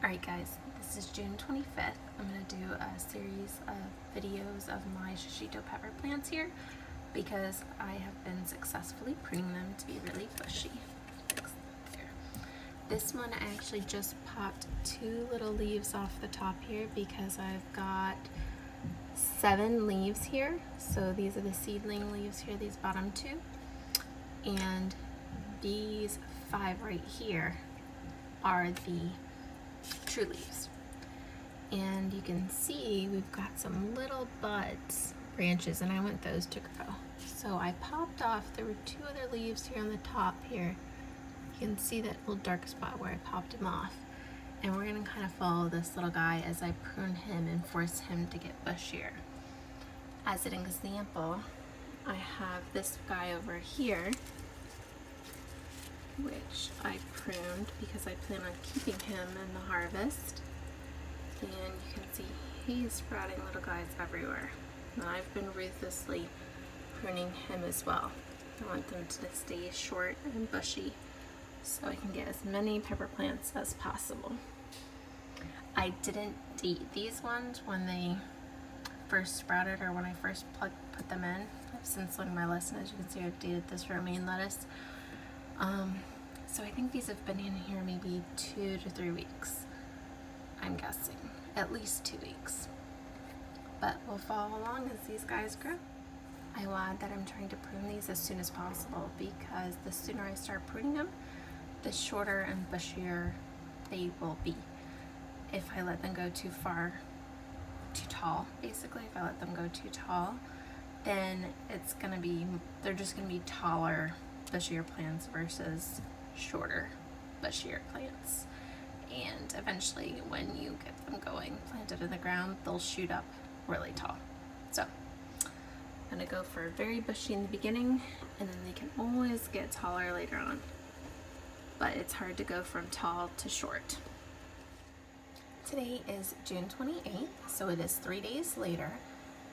Alright guys, this is June 25th. I'm going to do a series of videos of my Shishito pepper plants here because I have been successfully pruning them to be really bushy. There. This one I actually just popped 2 little leaves off the top here because I've got 7 leaves here. So these are the seedling leaves here, these bottom 2. And these 5 right here are the true leaves. And you can see we've got some little buds, branches, and I want those to grow. So I popped off, there were 2 other leaves here on the top here. You can see that little dark spot where I popped him off. And we're gonna kind of follow this little guy as I prune him and force him to get bushier. As an example, I have this guy over here, which I pruned because I plan on keeping him in the harvest. And you can see he's sprouting little guys everywhere. And I've been ruthlessly pruning him as well. I want them to stay short and bushy so I can get as many pepper plants as possible. I didn't date these ones when they first sprouted or when I first put them in. I've since learned my lesson. As you can see, I've dated this romaine lettuce. So I think these have been in here maybe 2 to 3 weeks. I'm guessing at least 2 weeks. But we'll follow along as these guys grow. I lied that I'm trying to prune these as soon as possible because the sooner I start pruning them, the shorter and bushier they will be. If I let them go too far, too tall, basically, if I let them go too tall, then they're just gonna be taller, bushier plants versus shorter, bushier plants. And eventually when you get them going, planted in the ground, they'll shoot up really tall. So I'm gonna go for very bushy in the beginning, and then they can always get taller later on. But it's hard to go from tall to short. Today is June 28th, so it is 3 days later,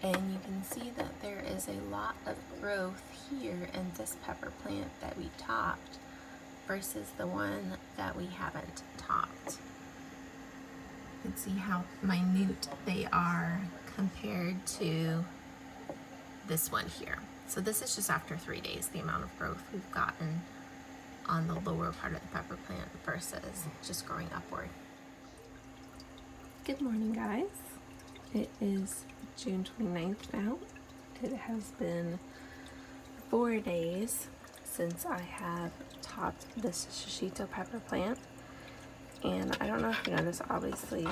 and you can see that there is a lot of growth here in this pepper plant that we topped versus the one that we haven't topped. You can see how minute they are compared to this one here. So this is just after 3 days, the amount of growth we've gotten on the lower part of the pepper plant versus just growing upward. Good morning, guys. It is June 29th now. It has been 4 days since I have topped this Shishito pepper plant. And I don't know if you notice, obviously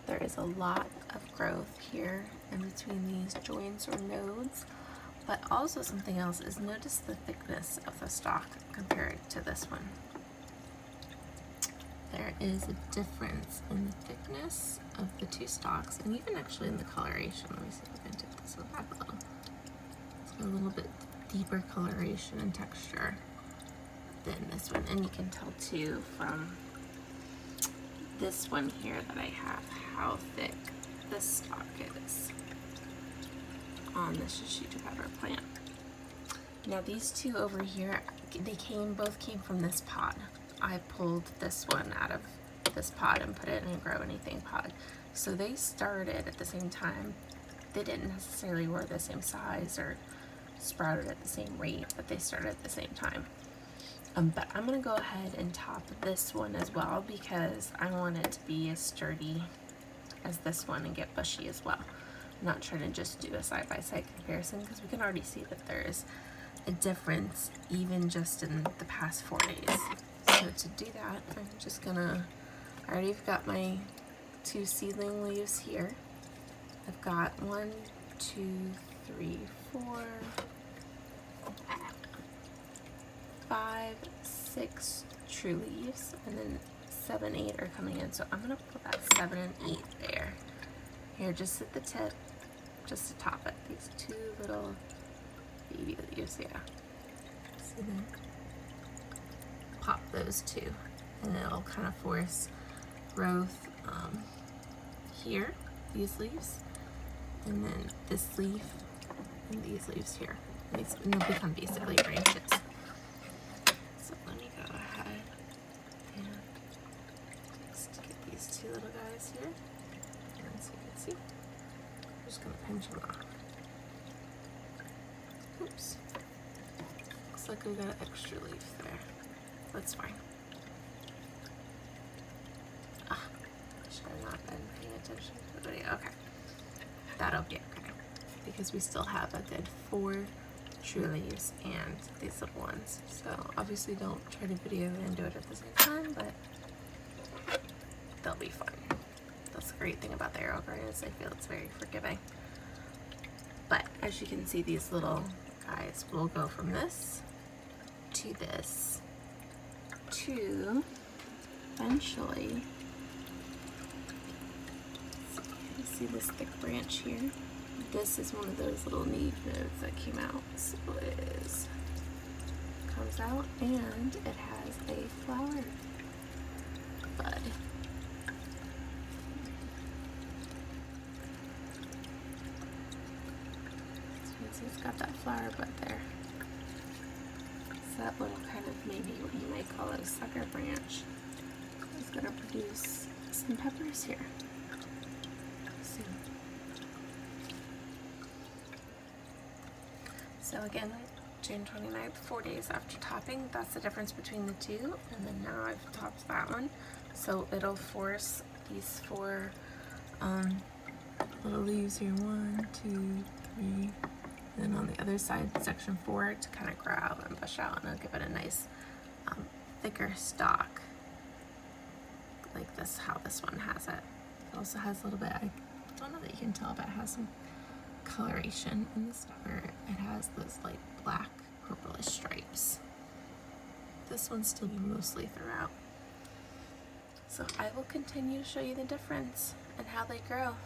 there is a lot of growth here in between these joints or nodes. But also something else is notice the thickness of the stalk compared to this one. There is a difference in the thickness of the 2 stalks, and even actually in the coloration. Let me see if I can tip this one back a little. It's got a little bit deeper coloration and texture than this one, and you can tell too from this one here that I have how thick the stalk is on the Shishito pepper plant. Now these 2 over here, they both came from this pot. I pulled this one out of this pot and put it in a grow anything pot. So they started at the same time. They didn't necessarily grow the same size or sprouted at the same rate, but they started at the same time. But I'm gonna go ahead and top this one as well because I want it to be as sturdy as this one and get bushy as well. I'm not trying to just do a side-by-side comparison because we can already see that there is a difference even just in the past 4 days. So to do that, I'm just gonna, I already got my 2 seedling leaves here. I've got 1, 2, 3, 4, 5, 6 true leaves, and then 7, 8 are coming in. So I'm gonna put that 7 and 8 there. Here, just at the tip, just to top it. These 2 little baby leaves, yeah. See that? Pop those 2, and it'll kind of force growth here, these leaves, and then this leaf, and these leaves here. And they'll become basically branches. So let me go ahead and just get these these two little guys here. And so you can see, I'm just going to pinch them off. Oops. Looks like we got an extra leaf there. That's fine. Ah, should I not been paying attention to the video? Okay. That'll be okay. Because we still have a good 4 true leaves and these little ones. So obviously don't try to video and do it at the same time, but they'll be fun. That's the great thing about the AeroGarden is I feel it's very forgiving. But as you can see, these little guys will go from this to this to eventually, you see this thick branch here? This is one of those little leaf nodes that came out. So it is, comes out and it has a flower bud. So you can see it's got that flower bud there. So that little kind of maybe what you might call a sucker branch is going to produce some peppers here soon. So again, June 29th, 4 days after topping, that's the difference between the two. And then now I've topped that one. So it'll force these 4 little leaves here, 1, 2, 3. And then on the other side, section 4, to kind of grow out and bush out, and it'll give it a nice thicker stalk, like this, how this one has it. It also has a little bit, I don't know that you can tell, but it has some coloration in the stalk. It has those like black purplish stripes. This one's still mostly throughout. So I will continue to show you the difference and how they grow.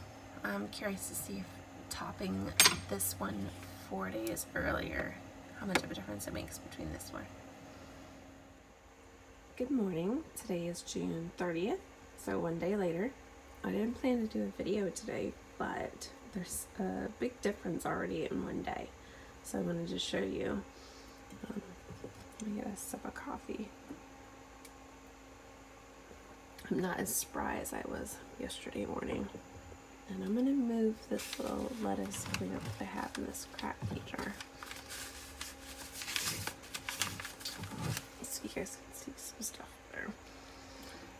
I'm curious to see if topping this one 4 days earlier, how much of a difference it makes between this one. Good morning. Today is June 30th, so 1 day later. I didn't plan to do a video today, but there's a big difference already in 1 day. So I wanted to show you. Let me get a sip of coffee. I'm not as spry as I was yesterday morning. And I'm going to move this little lettuce plant that I have in this crappy jar, so you guys can see some stuff there.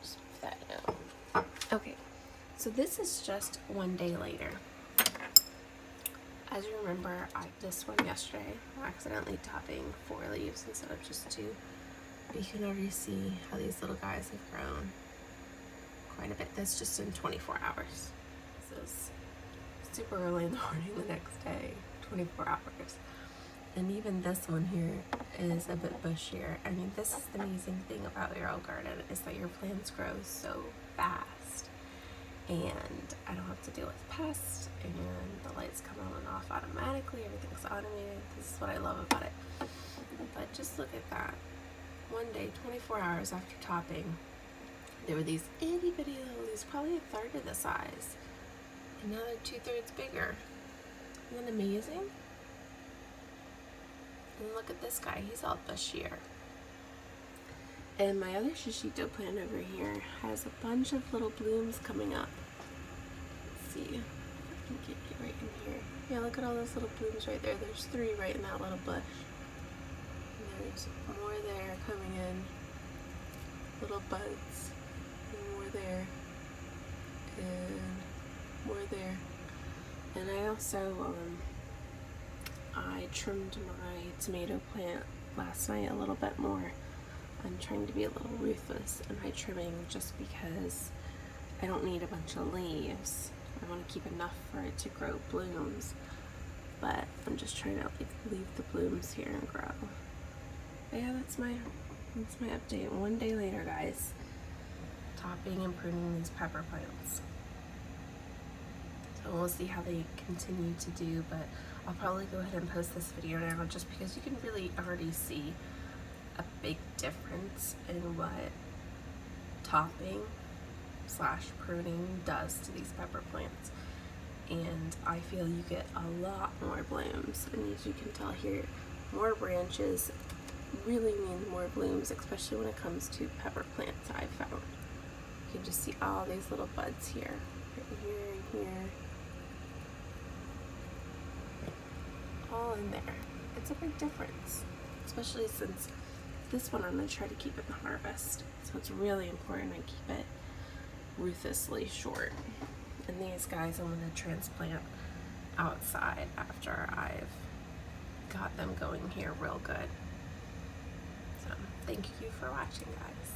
Just move that out. Okay, so this is just 1 day later. As you remember, I did this one yesterday, accidentally topping 4 leaves instead of just 2. But you can already see how these little guys have grown quite a bit. That's just in 24 hours. This is super early in the morning the next day, 24 hours. And even this one here is a bit bushier. I mean, this is the amazing thing about AeroGarden is that your plants grow so fast. And I don't have to deal with pests, and the lights come on and off automatically. Everything's automated. This is what I love about it. But just look at that. 1 day, 24 hours after topping, there were these itty bitty little leaves, probably a third of the size. And now they're 2/3 bigger. Isn't that amazing? And look at this guy, he's all bushier. And my other Shishito plant over here has a bunch of little blooms coming up. Let's see if I can get you right in here. Yeah, look at all those little blooms right there. There's 3 right in that little bush. And there's more there coming in. Little buds. And more there. And more there. And I also, I trimmed my tomato plant last night a little bit more. I'm trying to be a little ruthless in my trimming just because I don't need a bunch of leaves. I want to keep enough for it to grow blooms, but I'm just trying to like leave the blooms here and grow. But yeah, that's my update. 1 day later, guys. Topping and pruning these pepper plants. So we'll see how they continue to do, but I'll probably go ahead and post this video now just because you can really already see a big difference in what topping / pruning does to these pepper plants. And I feel you get a lot more blooms, and as you can tell here, more branches really means more blooms, especially when it comes to pepper plants. I've found you can just see all these little buds here. Right here, here. All in there. It's a big difference, especially since this one I'm going to try to keep in the harvest. So it's really important I keep it ruthlessly short. And these guys I'm going to transplant outside after I've got them going here real good. So thank you for watching, guys.